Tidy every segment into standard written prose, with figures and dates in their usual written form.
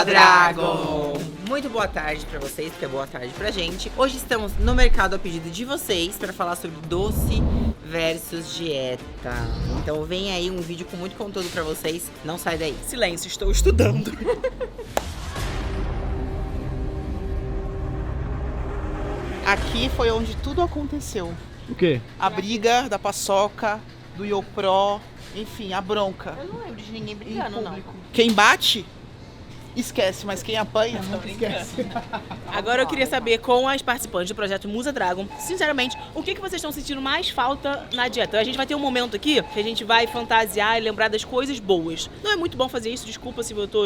Musa Dragon! Muito boa tarde pra vocês, porque é boa tarde pra gente. Hoje estamos no mercado a pedido de vocês pra falar sobre doce versus dieta. Então vem aí um vídeo com muito conteúdo pra vocês. Não sai daí. Silêncio, estou estudando. Aqui foi onde tudo aconteceu. O quê? A briga da paçoca, do Yopro, enfim, a bronca. Eu não lembro de ninguém Em brigando, não. público. Quem bate, esquece, mas quem apanha, não esquece. Agora eu queria saber com as participantes do projeto Musa Dragon, sinceramente, o que vocês estão sentindo mais falta na dieta? A gente vai ter um momento aqui que a gente vai fantasiar e lembrar das coisas boas. Não é muito bom fazer isso, desculpa se eu tô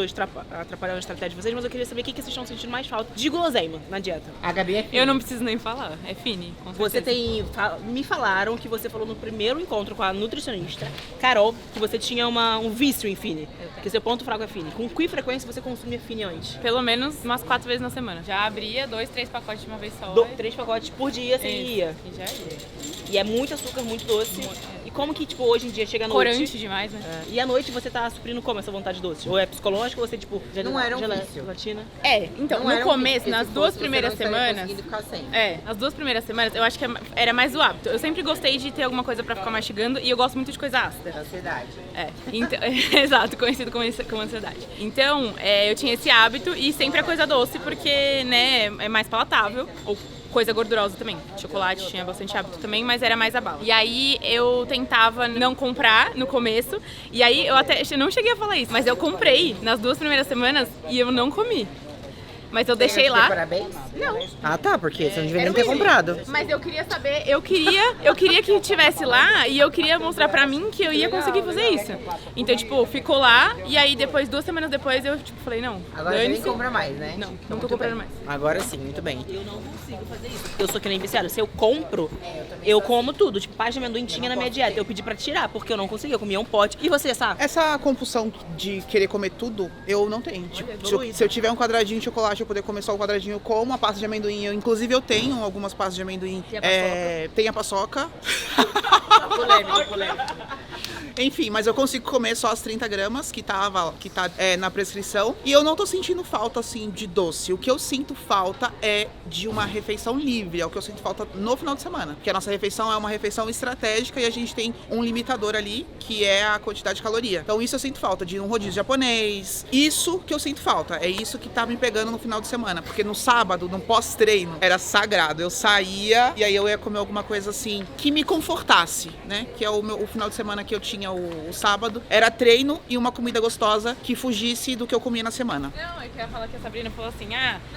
atrapalhando a estratégia de vocês, mas eu queria saber o que vocês estão sentindo mais falta de guloseima na dieta. A Gabi é fina. Eu não preciso nem falar, é Fini, com Você certeza. me falaram que você falou no primeiro encontro com a nutricionista, Carol, que você tinha um vício em Fini, que seu ponto fraco é Fini. Com que frequência você consumia Fini antes? Pelo menos umas 4 vezes na semana. Já abria 2, 3 pacotes de uma vez só. 3 pacotes por dia você Isso, ia. e já ia. E é muito açúcar, muito doce. E como que, tipo, hoje em dia chega à noite... Corante demais, né? É, e à noite você tá suprindo como essa vontade doce? Ou é psicológico ou você, tipo, Não era um vício. gelatina? É, então, Não era no um começo, vício, nas se duas fosse, primeiras você não estaria semanas... conseguindo ficar sem. As 2 primeiras semanas, eu acho que era mais o hábito. Eu sempre gostei de ter alguma coisa pra ficar mastigando e eu gosto muito de coisa ácida. Ansiedade. Então, exato, conhecido como ansiedade. Então, eu tinha esse hábito e sempre a coisa doce porque, né, é mais palatável. Ou coisa gordurosa também. Chocolate tinha bastante hábito também, mas era mais a bala. E aí eu tentava não comprar no começo. E aí eu não cheguei a falar isso, mas eu comprei nas 2 primeiras semanas e eu não comi. Mas eu deixei lá. Parabéns? Não. Ah, tá, porque você não devia Era nem ter um vídeo. comprado. Mas eu queria saber, eu queria que tivesse lá e eu queria mostrar pra mim que eu ia conseguir fazer isso. Então, tipo, ficou lá e aí depois, 2 semanas depois, eu tipo, falei, não, Agora você nem dane-se. compra mais, né? Não, não tô Muito comprando bem. mais. Agora sim, muito bem. Eu não consigo fazer isso. Eu sou que nem viciado. Se eu compro, eu como tudo. Tipo, pasta de amendoim tinha na minha dieta. Eu pedi pra tirar, porque eu não conseguia. Eu comia um pote. E você, sabe? Essa compulsão de querer comer tudo, eu não tenho. Tipo, evoluído. se eu tiver um quadradinho de chocolate, eu poder comer só o quadradinho com uma pasta de amendoim. Inclusive, eu tenho algumas pastas de amendoim. Tem a paçoca. Tem a paçoca. Polêmico. Enfim, mas eu consigo comer só as 30 gramas que tá na prescrição. E eu não tô sentindo falta, assim, de doce. O que eu sinto falta é de uma refeição livre. É o que eu sinto falta no final de semana. Porque a nossa refeição é uma refeição estratégica e a gente tem um limitador ali, que é a quantidade de caloria. Então isso eu sinto falta, de um rodízio japonês. Isso que eu sinto falta. É isso que tá me pegando no final de semana. Porque no sábado, no pós-treino, era sagrado. Eu saía e aí eu ia comer alguma coisa, assim, que me confortasse, né? Que é o final de semana que eu tinha o sábado, era treino e uma comida gostosa que fugisse do que eu comia na semana. Não, eu queria falar que a Sabrina falou assim,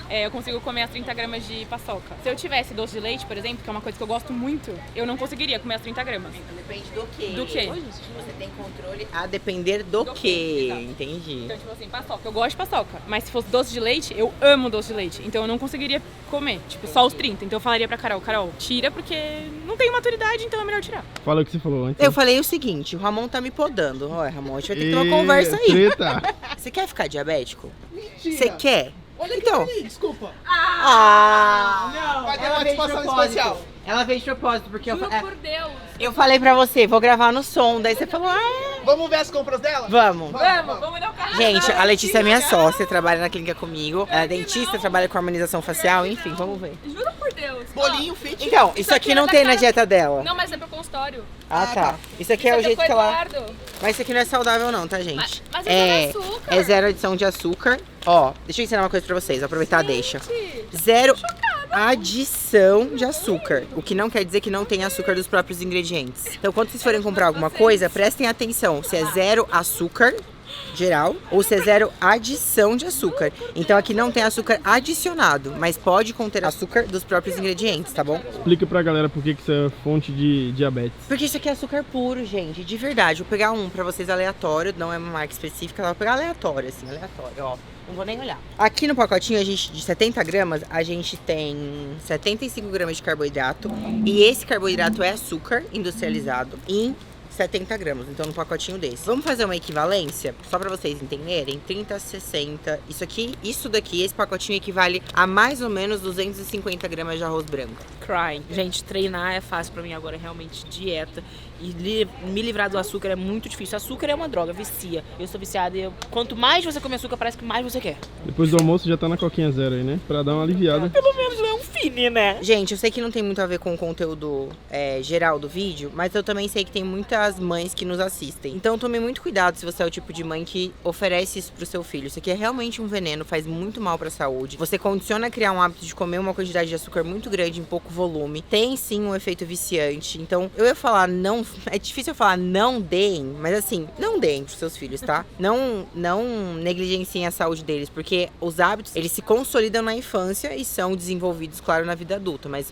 eu consigo comer as 30 gramas de paçoca. Se eu tivesse doce de leite, por exemplo, que é uma coisa que eu gosto muito, eu não conseguiria comer as 30 gramas. Depende do quê? Do quê? Você tem controle a depender do Do quê? quê? Exato. Entendi. Então, tipo assim, paçoca. Eu gosto de paçoca. Mas se fosse doce de leite, eu amo doce de leite. Então eu não conseguiria comer. Tipo, só os 30. Então eu falaria pra Carol, tira porque não tenho maturidade, então é melhor tirar. Fala o que você falou antes. Eu falei o seguinte, o Ramon tá me podando. Olha, Ramon, a gente vai ter que ter uma conversa aí. Treta. Você quer ficar diabético? Você quer? Olha Então. aqui, desculpa. Ah! Vai ter Ela uma fez de participação propósito. especial. Ela fez de propósito, porque Juro por Deus. eu falei pra você, vou gravar no som. Daí você falou, Vamos ver as compras dela? vamos. Vamos dar o carro. Gente, a Letícia é minha sócia, trabalha na clínica comigo. Ela é dentista, trabalha com harmonização facial, enfim, vamos ver. Juro por Deus. Bolinho fit. Então, isso aqui não tem na dieta dela. Não, mas é pro consultório. Ah, tá. Isso aqui é o jeito que ela... Eduardo. Mas isso aqui não é saudável não, tá, gente? Mas é zero açúcar. É zero adição de açúcar. Ó, deixa eu ensinar uma coisa pra vocês, aproveitar a deixa. Zero adição de açúcar. O que não quer dizer que não tem açúcar dos próprios ingredientes. Então, quando vocês forem comprar alguma coisa, prestem atenção se é zero açúcar geral ou se é zero adição de açúcar. Então aqui não tem açúcar adicionado, mas pode conter açúcar dos próprios ingredientes, tá bom? Explica pra galera por que isso é fonte de diabetes. Porque isso aqui é açúcar puro, gente, de verdade. Vou pegar um pra vocês aleatório, não é uma marca específica, vou pegar aleatório, assim, aleatório, ó. Não vou nem olhar. Aqui no pacotinho, a gente, de 70 gramas, a gente tem 75 gramas de carboidrato. E esse carboidrato é açúcar industrializado em 70 gramas, então no pacotinho desse. Vamos fazer uma equivalência, só pra vocês entenderem, 30, 60, isso daqui, esse pacotinho equivale a mais ou menos 250 gramas de arroz branco. Crying. Gente, treinar é fácil pra mim agora, é realmente dieta. E me livrar do açúcar é muito difícil. Açúcar é uma droga, vicia. Eu sou viciada e quanto mais você come açúcar, parece que mais você quer. Depois do almoço já tá na coquinha zero aí, né? Pra dar uma aliviada. Pelo menos não é um fine, né? Gente, eu sei que não tem muito a ver com o conteúdo geral do vídeo, mas eu também sei que tem muitas mães que nos assistem. Então tome muito cuidado se você é o tipo de mãe que oferece isso pro seu filho. Isso aqui é realmente um veneno, faz muito mal pra saúde. Você condiciona a criar um hábito de comer uma quantidade de açúcar muito grande em pouco volume. Tem sim um efeito viciante. Então eu ia falar não... É difícil eu falar não deem, mas assim, não deem pros seus filhos, tá? Não negligenciem a saúde deles, porque os hábitos, eles se consolidam na infância e são desenvolvidos, claro, na vida adulta. Mas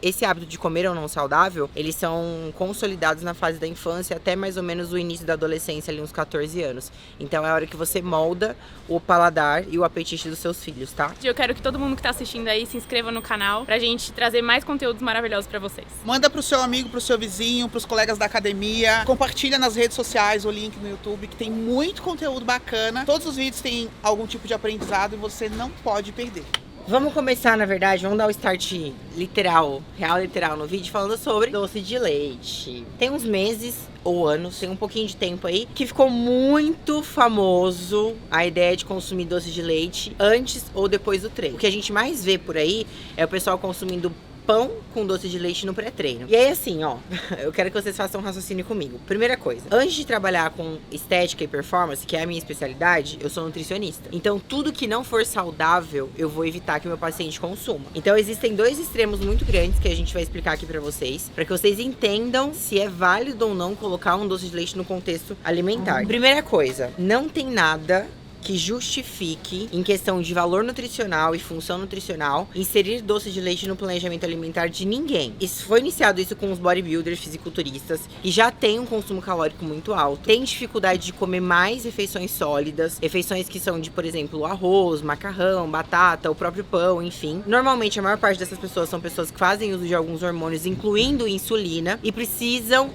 esse hábito de comer ou não saudável, eles são consolidados na fase da infância até mais ou menos o início da adolescência, ali uns 14 anos. Então é a hora que você molda o paladar e o apetite dos seus filhos, tá? Eu quero que todo mundo que tá assistindo aí se inscreva no canal pra gente trazer mais conteúdos maravilhosos pra vocês. Manda pro seu amigo, pro seu vizinho, pros colegas da academia. Compartilha nas redes sociais o link no YouTube, que tem muito conteúdo bacana. Todos os vídeos têm algum tipo de aprendizado e você não pode perder. Vamos começar, na verdade, vamos dar o start literal, real literal no vídeo, falando sobre doce de leite. Tem uns meses ou anos, tem um pouquinho de tempo aí, que ficou muito famoso a ideia de consumir doce de leite antes ou depois do treino. O que a gente mais vê por aí é o pessoal consumindo pão com doce de leite no pré-treino. E aí assim, ó, eu quero que vocês façam um raciocínio comigo. Primeira coisa, antes de trabalhar com estética e performance, que é a minha especialidade, eu sou nutricionista. Então tudo que não for saudável, eu vou evitar que o meu paciente consuma. Então existem dois extremos muito grandes que a gente vai explicar aqui pra vocês que vocês entendam se é válido ou não colocar um doce de leite no contexto alimentar. Primeira coisa, não tem nada que justifique, em questão de valor nutricional e função nutricional, inserir doce de leite no planejamento alimentar de ninguém. Foi iniciado isso com os bodybuilders, fisiculturistas, que já têm um consumo calórico muito alto, têm dificuldade de comer mais refeições sólidas, refeições que são de, por exemplo, arroz, macarrão, batata, o próprio pão, enfim. Normalmente, a maior parte dessas pessoas são pessoas que fazem uso de alguns hormônios, incluindo insulina, e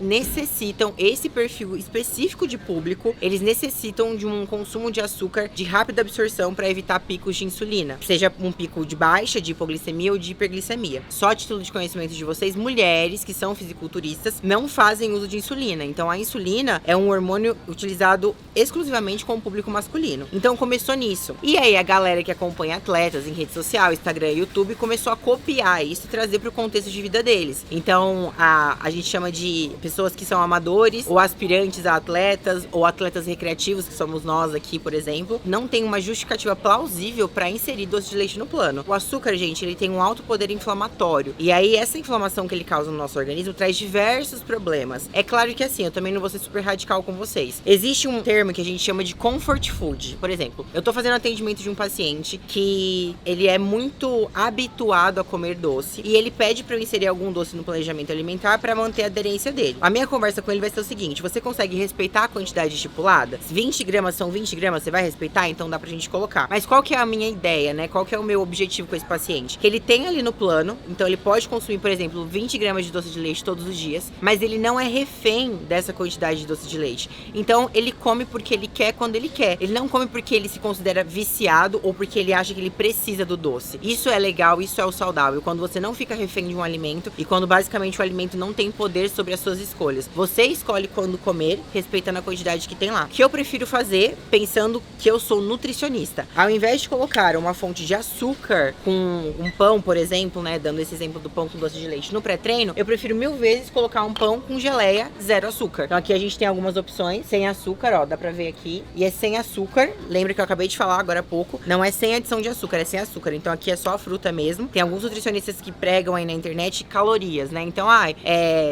necessitam, esse perfil específico de público, eles necessitam de um consumo de açúcar de rápida absorção para evitar picos de insulina, seja um pico de baixa, de hipoglicemia ou de hiperglicemia. Só a título de conhecimento de vocês, mulheres que são fisiculturistas não fazem uso de insulina. Então a insulina é um hormônio utilizado exclusivamente com o público masculino. Então começou nisso. E aí a galera que acompanha atletas em rede social, Instagram e YouTube começou a copiar isso e trazer para o contexto de vida deles. Então a gente chama de pessoas que são amadores ou aspirantes a atletas ou atletas recreativos, que somos nós aqui, por exemplo, não tem uma justificativa plausível para inserir doce de leite no plano. O açúcar, gente, ele tem um alto poder inflamatório. E aí, essa inflamação que ele causa no nosso organismo traz diversos problemas. É claro que assim, eu também não vou ser super radical com vocês. Existe um termo que a gente chama de comfort food. Por exemplo, eu tô fazendo atendimento de um paciente que ele é muito habituado a comer doce e ele pede para eu inserir algum doce no planejamento alimentar para manter a aderência dele. A minha conversa com ele vai ser o seguinte: você consegue respeitar a quantidade estipulada? 20 gramas são 20 gramas, você vai respeitar? Então dá pra gente colocar. Mas qual que é a minha ideia, né? Qual que é o meu objetivo com esse paciente? Que ele tem ali no plano, então ele pode consumir, por exemplo, 20 gramas de doce de leite todos os dias, mas ele não é refém dessa quantidade de doce de leite. Então ele come porque ele quer quando ele quer. Ele não come porque ele se considera viciado ou porque ele acha que ele precisa do doce. Isso é legal, isso é o saudável. Quando você não fica refém de um alimento e quando basicamente o alimento não tem poder sobre as suas escolhas. Você escolhe quando comer, respeitando a quantidade que tem lá. O que eu prefiro fazer, pensando que eu sou nutricionista. Ao invés de colocar uma fonte de açúcar com um pão, por exemplo, né, dando esse exemplo do pão com doce de leite no pré-treino, eu prefiro 1000 vezes colocar um pão com geleia, 0 açúcar. Então aqui a gente tem algumas opções, sem açúcar, ó, dá pra ver aqui, e é sem açúcar. Lembra que eu acabei de falar agora há pouco, não é sem adição de açúcar, é sem açúcar. Então aqui é só a fruta mesmo. Tem alguns nutricionistas que pregam aí na internet calorias, né? Então,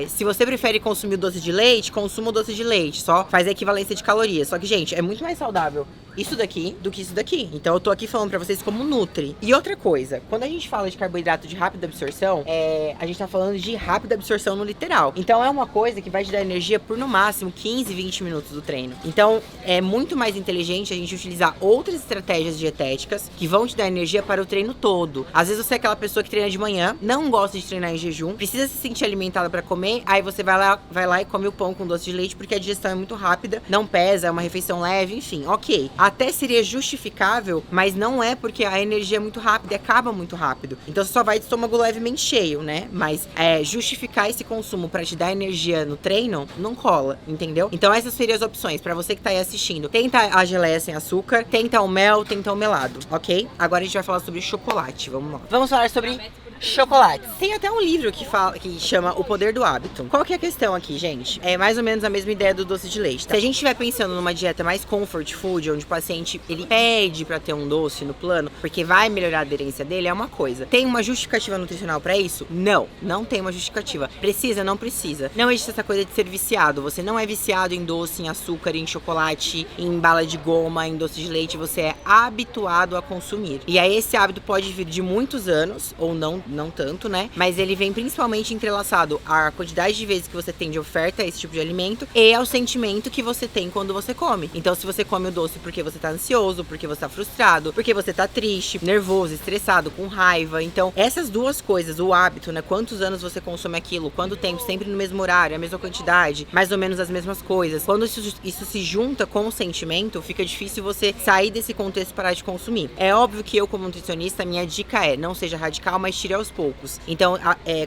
se você prefere consumir o doce de leite, consuma o doce de leite, só faz a equivalência de calorias. Só que, gente, é muito mais saudável isso daqui do que isso daqui. Então eu tô aqui falando pra vocês como nutri. E outra coisa, quando a gente fala de carboidrato de rápida absorção, a gente tá falando de rápida absorção no literal. Então é uma coisa que vai te dar energia por no máximo 15, 20 minutos do treino. Então é muito mais inteligente a gente utilizar outras estratégias dietéticas que vão te dar energia para o treino todo. Às vezes você é aquela pessoa que treina de manhã, não gosta de treinar em jejum, precisa se sentir alimentada pra comer, aí você vai lá e come o pão com doce de leite porque a digestão é muito rápida, não pesa, é uma refeição leve, enfim, ok. Até seria justificável, mas não é porque a energia é muito rápida e acaba muito rápido. Então você só vai de estômago levemente cheio, né? Mas justificar esse consumo pra te dar energia no treino, não cola, entendeu? Então essas seriam as opções pra você que tá aí assistindo. Tenta a geleia sem açúcar, tenta o mel, tenta o melado, ok? Agora a gente vai falar sobre chocolate, vamos lá. Vamos falar sobre chocolate. Tem até um livro que chama O Poder do Hábito. Qual que é a questão aqui, gente? É mais ou menos a mesma ideia do doce de leite, tá? Se a gente estiver pensando numa dieta mais comfort food, onde o paciente, ele pede pra ter um doce no plano, porque vai melhorar a aderência dele, é uma coisa. Tem uma justificativa nutricional pra isso? Não, não tem uma justificativa. Precisa? Não precisa. Não existe essa coisa de ser viciado. Você não é viciado em doce, em açúcar, em chocolate, em bala de goma, em doce de leite. Você é habituado a consumir. E aí esse hábito pode vir de muitos anos, ou não tanto, né? Mas ele vem principalmente entrelaçado à quantidade de vezes que você tem de oferta a esse tipo de alimento e ao sentimento que você tem quando você come. Então, se você come o doce porque você tá ansioso, porque você tá frustrado, porque você tá triste, nervoso, estressado, com raiva. Então, essas duas coisas, o hábito, né? Quantos anos você consome aquilo, quanto tempo, sempre no mesmo horário, a mesma quantidade, mais ou menos as mesmas coisas. Quando isso se junta com o sentimento, fica difícil você sair desse contexto e parar de consumir. É óbvio que eu, como nutricionista, minha dica é, não seja radical, mas tire aos poucos. Então,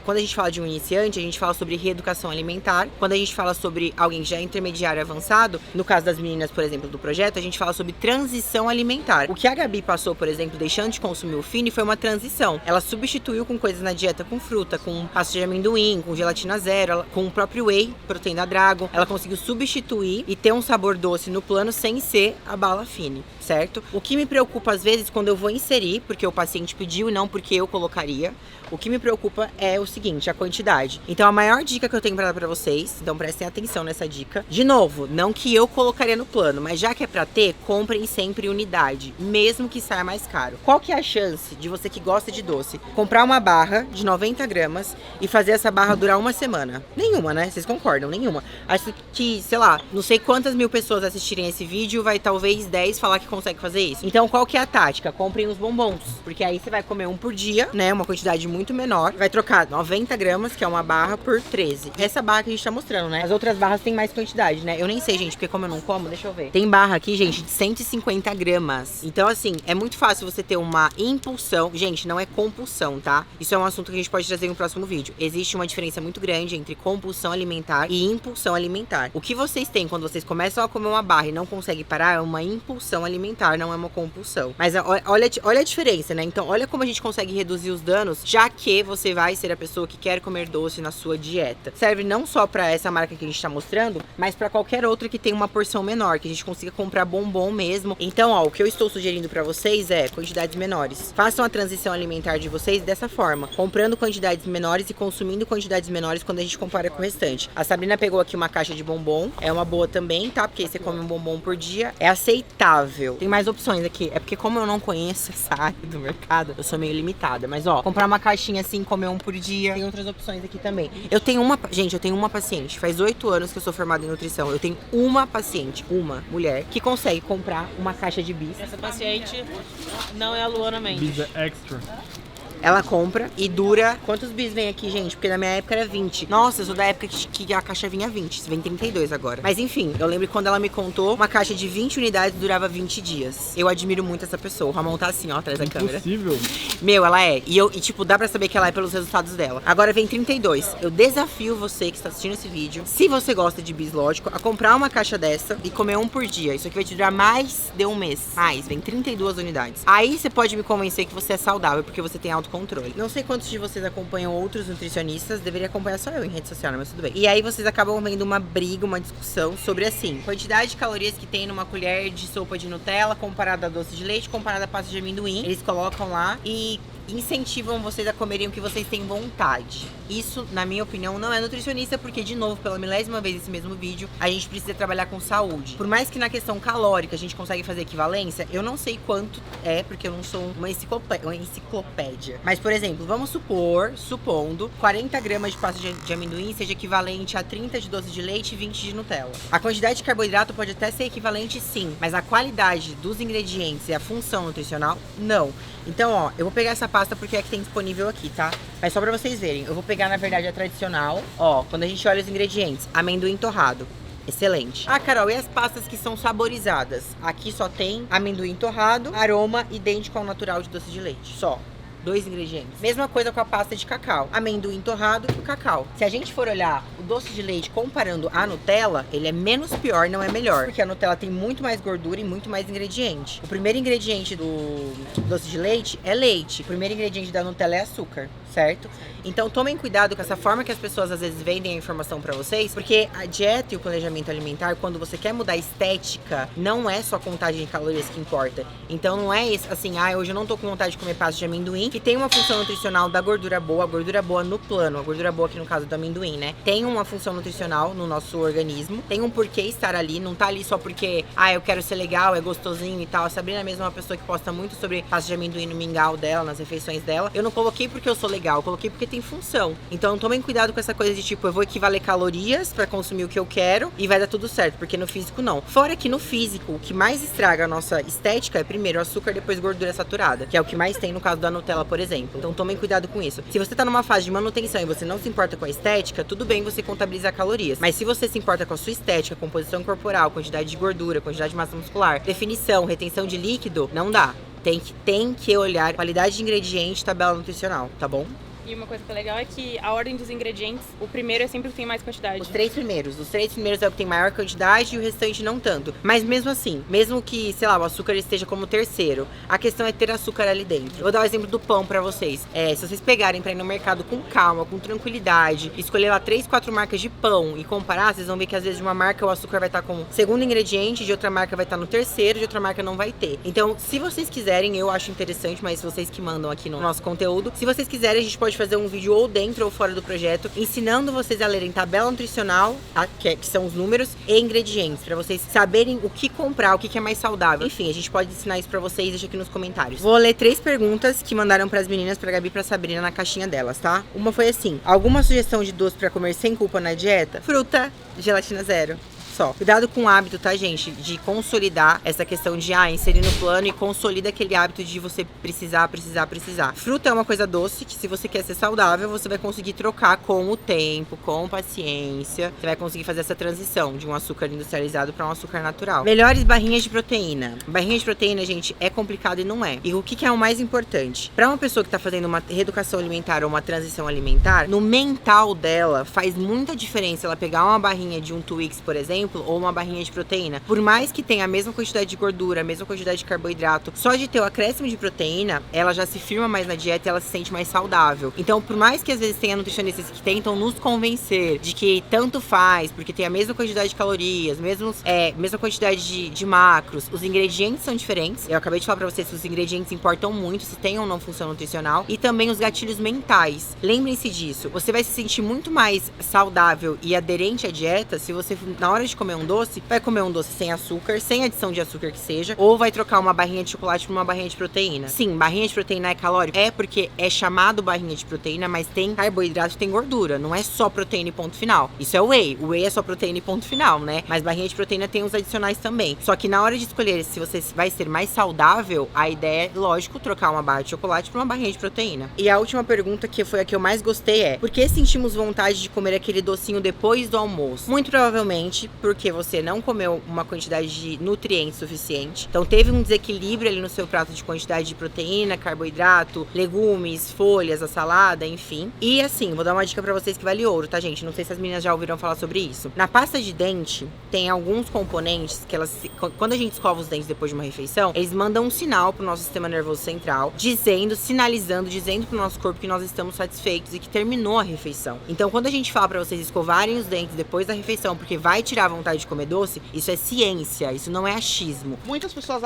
quando a gente fala de um iniciante, a gente fala sobre reeducação alimentar. Quando a gente fala sobre alguém já intermediário avançado, no caso das meninas, por exemplo, do projeto, a gente fala sobre transição alimentar. O que a Gabi passou, por exemplo, deixando de consumir o fine, foi uma transição. Ela substituiu com coisas na dieta, com fruta, com pasta de amendoim, com gelatina zero, com o próprio whey, proteína Dragon. Ela conseguiu substituir e ter um sabor doce no plano sem ser a bala fine, certo? O que me preocupa às vezes quando eu vou inserir, porque o paciente pediu e não porque eu colocaria, o que me preocupa é o seguinte, a quantidade. Então a maior dica que eu tenho pra dar pra vocês, então prestem atenção nessa dica. De novo, não que eu colocaria no plano, mas já que é pra ter, comprem sempre unidade, mesmo que saia mais caro. Qual que é a chance de você que gosta de doce, comprar uma barra de 90 gramas e fazer essa barra durar uma semana? Nenhuma, né? Vocês concordam? Nenhuma. Acho que, sei lá, não sei quantas mil pessoas assistirem esse vídeo, vai talvez 10 falar que consegue fazer isso. Então qual que é a tática? Comprem os bombons, porque aí você vai comer um por dia, né? Uma quantidade muito menor. Vai trocar 90 gramas, que é uma barra, por 13. Essa barra que a gente tá mostrando, né? As outras barras tem mais quantidade, né? Eu nem sei, gente, porque como eu não como, deixa eu ver. Tem barra aqui, gente, de 150 gramas. Então, assim, é muito fácil você ter uma impulsão. Gente, não é compulsão, tá? Isso é um assunto que a gente pode trazer no próximo vídeo. Existe uma diferença muito grande entre compulsão alimentar e impulsão alimentar. O que vocês têm quando vocês começam a comer uma barra e não conseguem parar é uma impulsão alimentar, não é uma compulsão. Mas olha a diferença, né? Então, olha como a gente consegue reduzir os danos, já que você vai ser a pessoa que quer comer doce na sua dieta. Serve não só pra essa marca que a gente tá mostrando, mas pra qualquer outra que tenha uma porção menor, que a gente consiga comprar bombom mesmo. Então, ó, o que eu estou sugerindo pra vocês é quantidades menores. Façam a transição alimentar de vocês dessa forma, comprando quantidades menores e consumindo quantidades menores quando a gente compara com o restante. A Sabrina pegou aqui uma caixa de bombom, é uma boa também, tá? Porque aí você come um bombom por dia, é aceitável. Tem mais opções aqui, é porque como eu não conheço essa área do mercado, eu sou meio limitada. Mas ó, comprar uma caixinha assim, comer um por dia, tem outras opções aqui também. Eu tenho uma paciente, faz 8 anos que eu sou formada em nutrição, eu tenho uma paciente, uma mulher, que consegue comprar uma caixa de bis. Essa paciente não é a Luana Mendes. Bisa extra. Ela compra e dura... Quantos bis vem aqui, gente? Porque na minha época era 20. Nossa, eu sou da época que a caixa vinha 20. Vem 32 agora. Mas enfim, eu lembro que quando ela me contou, uma caixa de 20 unidades durava 20 dias. Eu admiro muito essa pessoa. O Ramon tá assim, ó, atrás da câmera. Impossível. Meu, ela é. E tipo, dá pra saber que ela é pelos resultados dela. Agora vem 32. Eu desafio você que está assistindo esse vídeo, se você gosta de bis, lógico, a comprar uma caixa dessa e comer um por dia. Isso aqui vai te durar mais de um mês. Mais, vem 32 unidades. Aí você pode me convencer que você é saudável, porque você tem autocontrole. Não sei quantos de vocês acompanham outros nutricionistas, deveria acompanhar só eu em rede social, mas tudo bem. E aí vocês acabam vendo uma briga, uma discussão sobre assim, quantidade de calorias que tem numa colher de sopa de Nutella comparada a doce de leite, comparada a pasta de amendoim. Eles colocam lá e incentivam vocês a comerem o que vocês têm vontade. Isso, na minha opinião, não é nutricionista, porque, de novo, pela milésima vez nesse mesmo vídeo, a gente precisa trabalhar com saúde. Por mais que na questão calórica a gente consegue fazer equivalência, eu não sei quanto é, porque eu não sou uma enciclopédia. Mas, por exemplo, vamos supondo, 40 gramas de pasta de amendoim seja equivalente a 30 de doce de leite e 20 de Nutella. A quantidade de carboidrato pode até ser equivalente, sim, mas a qualidade dos ingredientes e a função nutricional, não. Então, ó, eu vou pegar essa pasta porque é a que tem disponível aqui, tá? Mas só pra vocês verem, eu vou pegar, na verdade, a tradicional. Ó, quando a gente olha os ingredientes, amendoim torrado. Excelente. Ah, Carol, e as pastas que são saborizadas? Aqui só tem amendoim torrado, aroma idêntico ao natural de doce de leite. Só. 2 ingredientes. Mesma coisa com a pasta de cacau. Amendoim torrado e o cacau. Se a gente for olhar o doce de leite comparando a Nutella, ele é menos pior, não é melhor. Porque a Nutella tem muito mais gordura e muito mais ingrediente. O primeiro ingrediente do doce de leite é leite. O primeiro ingrediente da Nutella é açúcar, certo? Então tomem cuidado com essa forma que as pessoas às vezes vendem a informação pra vocês, porque a dieta e o planejamento alimentar, quando você quer mudar a estética, não é só a contagem de calorias que importa. Então não é isso, assim, hoje eu não tô com vontade de comer pasta de amendoim, que tem uma função nutricional da gordura boa, a gordura boa no plano, a gordura boa aqui no caso do amendoim, né? Tem uma função nutricional no nosso organismo, tem um porquê estar ali, não tá ali só porque, eu quero ser legal, é gostosinho e tal. A Sabrina mesmo é uma pessoa que posta muito sobre pasta de amendoim no mingau dela, nas refeições dela. Eu não coloquei porque eu sou legal, eu coloquei porque tem função. Então tomem cuidado com essa coisa de tipo, eu vou equivaler calorias pra consumir o que eu quero e vai dar tudo certo, porque no físico não. Fora que no físico, o que mais estraga a nossa estética é primeiro açúcar, depois gordura saturada, que é o que mais tem no caso da Nutella, por exemplo. Então tomem cuidado com isso. Se você tá numa fase de manutenção e você não se importa com a estética, tudo bem você contabilizar calorias. Mas se você se importa com a sua estética, composição corporal, quantidade de gordura, quantidade de massa muscular, definição, retenção de líquido, não dá. Tem que olhar qualidade de ingrediente, tabela nutricional, tá bom? E uma coisa que é legal é que a ordem dos ingredientes, o primeiro é sempre o que tem mais quantidade. Os três primeiros é o que tem maior quantidade e o restante não tanto. Mas mesmo assim, mesmo que, sei lá, o açúcar esteja como terceiro, a questão é ter açúcar ali dentro. Eu vou dar o exemplo do pão pra vocês. Se vocês pegarem pra ir no mercado com calma, com tranquilidade, escolher lá 3, 4 marcas de pão e comparar, vocês vão ver que às vezes de uma marca o açúcar vai estar como segundo ingrediente, de outra marca vai estar no terceiro, de outra marca não vai ter. Então, se vocês quiserem, eu acho interessante, mas vocês que mandam aqui no nosso conteúdo, se vocês quiserem, a gente pode fazer um vídeo ou dentro ou fora do projeto, ensinando vocês a lerem tabela nutricional, que são os números, e ingredientes, pra vocês saberem o que comprar, o que é mais saudável. Enfim, a gente pode ensinar isso pra vocês, deixa aqui nos comentários. Vou ler 3 perguntas que mandaram pras meninas, pra Gabi e pra Sabrina na caixinha delas, tá? Uma foi assim: alguma sugestão de doce pra comer sem culpa na dieta? Fruta, gelatina zero. Só. Cuidado com o hábito, tá, gente? De consolidar essa questão de inserir no plano e consolida aquele hábito de você precisar. Fruta é uma coisa doce que, se você quer ser saudável, você vai conseguir trocar com o tempo, com paciência. Você vai conseguir fazer essa transição de um açúcar industrializado para um açúcar natural. Melhores barrinhas de proteína. Barrinha de proteína, gente, é complicado e não é. E o que é o mais importante? Para uma pessoa que tá fazendo uma reeducação alimentar ou uma transição alimentar, no mental dela faz muita diferença ela pegar uma barrinha de um Twix, por exemplo, ou uma barrinha de proteína. Por mais que tenha a mesma quantidade de gordura, a mesma quantidade de carboidrato, só de ter o acréscimo de proteína, ela já se firma mais na dieta e ela se sente mais saudável. Então, por mais que às vezes tenha nutricionistas que tentam nos convencer de que tanto faz, porque tem a mesma quantidade de calorias, mesma quantidade de macros, os ingredientes são diferentes. Eu acabei de falar pra vocês que os ingredientes importam muito, se tem ou não função nutricional, e também os gatilhos mentais. Lembrem-se disso. Você vai se sentir muito mais saudável e aderente à dieta se você, na hora de comer um doce, vai comer um doce sem açúcar, sem adição de açúcar que seja, ou vai trocar uma barrinha de chocolate por uma barrinha de proteína. Sim, barrinha de proteína é calórico? É, porque é chamado barrinha de proteína, mas tem carboidrato e tem gordura. Não é só proteína e ponto final. Isso é whey. O whey é só proteína e ponto final, né? Mas barrinha de proteína tem os adicionais também. Só que na hora de escolher se você vai ser mais saudável, a ideia é, lógico, trocar uma barra de chocolate por uma barrinha de proteína. E a última pergunta, que foi a que eu mais gostei, é: por que sentimos vontade de comer aquele docinho depois do almoço? Muito provavelmente porque você não comeu uma quantidade de nutrientes suficiente. Então teve um desequilíbrio ali no seu prato de quantidade de proteína, carboidrato, legumes, folhas, a salada, enfim. E assim, vou dar uma dica pra vocês que vale ouro, tá, gente? Não sei se as meninas já ouviram falar sobre isso. Na pasta de dente, tem alguns componentes que quando a gente escova os dentes depois de uma refeição, eles mandam um sinal pro nosso sistema nervoso central, sinalizando pro nosso corpo que nós estamos satisfeitos e que terminou a refeição. Então, quando a gente fala pra vocês escovarem os dentes depois da refeição, porque vai tirar a vontade de comer doce, isso é ciência, isso não é achismo. Muitas pessoas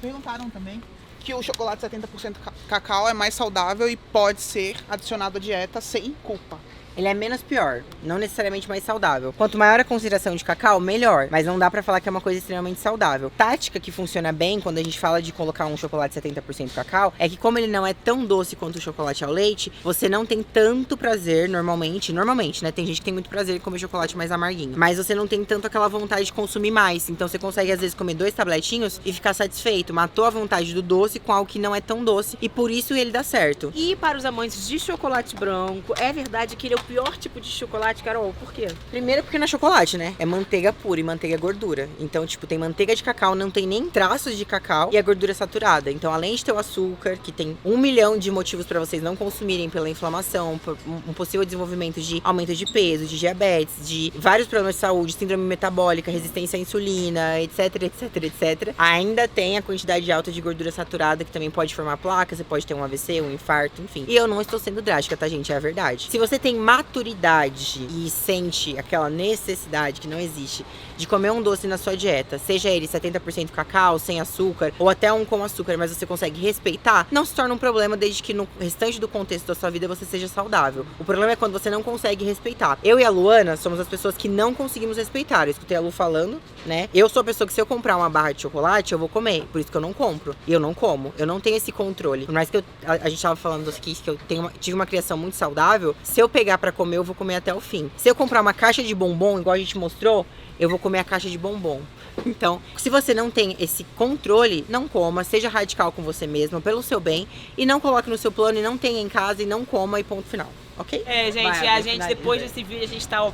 perguntaram também, que o chocolate 70% cacau é mais saudável e pode ser adicionado à dieta sem culpa. Ele é menos pior, não necessariamente mais saudável. Quanto maior a concentração de cacau, melhor. Mas não dá pra falar que é uma coisa extremamente saudável. Tática que funciona bem quando a gente fala de colocar um chocolate 70% cacau é que como ele não é tão doce quanto o chocolate ao leite, você não tem tanto prazer normalmente, né? Tem gente que tem muito prazer em comer chocolate mais amarguinho. Mas você não tem tanto aquela vontade de consumir mais. Então você consegue às vezes comer 2 tabletinhos e ficar satisfeito. Matou a vontade do doce com algo que não é tão doce e por isso ele dá certo. E para os amantes de chocolate branco, é verdade que ele é o pior tipo de chocolate, Carol? Por quê? Primeiro porque não é chocolate, né? É manteiga pura e manteiga é gordura. Então, tipo, tem manteiga de cacau, não tem nem traços de cacau e a gordura é saturada. Então, além de ter o açúcar, que tem 1 milhão de motivos pra vocês não consumirem pela inflamação, por um possível desenvolvimento de aumento de peso, de diabetes, de vários problemas de saúde, síndrome metabólica, resistência à insulina, etc, etc, etc. Ainda tem a quantidade alta de gordura saturada que também pode formar placa, você pode ter um AVC, um infarto, enfim. E eu não estou sendo drástica, tá, gente? É a verdade. Se você tem maturidade e sente aquela necessidade que não existe de comer um doce na sua dieta, seja ele 70% cacau, sem açúcar, ou até um com açúcar, mas você consegue respeitar, não se torna um problema desde que no restante do contexto da sua vida você seja saudável. O problema é quando você não consegue respeitar. Eu e a Luana somos as pessoas que não conseguimos respeitar. Eu escutei a Lu falando, né? Eu sou a pessoa que se eu comprar uma barra de chocolate, eu vou comer. Por isso que eu não compro. E eu não como. Eu não tenho esse controle. Por mais que a gente tava falando aqui que eu tive uma criação muito saudável, se eu pegar pra comer, eu vou comer até o fim. Se eu comprar uma caixa de bombom, igual a gente mostrou, eu vou comer a caixa de bombom. Então, se você não tem esse controle, não coma, seja radical com você mesmo, pelo seu bem, e não coloque no seu plano, e não tenha em casa, e não coma, e ponto final, ok? É, gente, Vai, a gente, depois desse vídeo, a gente tá, ó,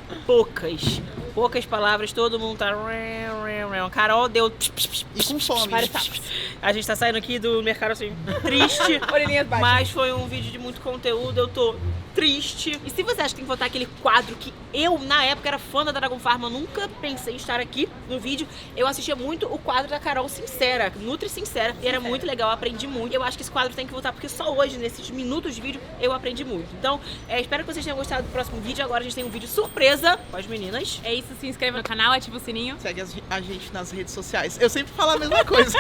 poucas palavras, todo mundo tá... Carol deu... E com fome. A gente tá saindo aqui do mercado, assim, triste, Orelhinhas baixas. mas foi um vídeo de muito conteúdo, eu tô triste. E se você acha que tem que botar aquele quadro que eu, na época, era fã da Dragon Farm, eu nunca pensei em estar aqui no vídeo, eu assistia muito o quadro da Carol Sincera, Nutri Sincera, e era muito legal, eu aprendi muito. Eu acho que esse quadro tem que voltar, porque só hoje, nesses minutos de vídeo, eu aprendi muito. Então, espero que vocês tenham gostado do próximo vídeo. Agora a gente tem um vídeo surpresa com as meninas. É isso, se inscreva no canal, ativa o sininho. Segue a gente nas redes sociais. Eu sempre falo a mesma coisa.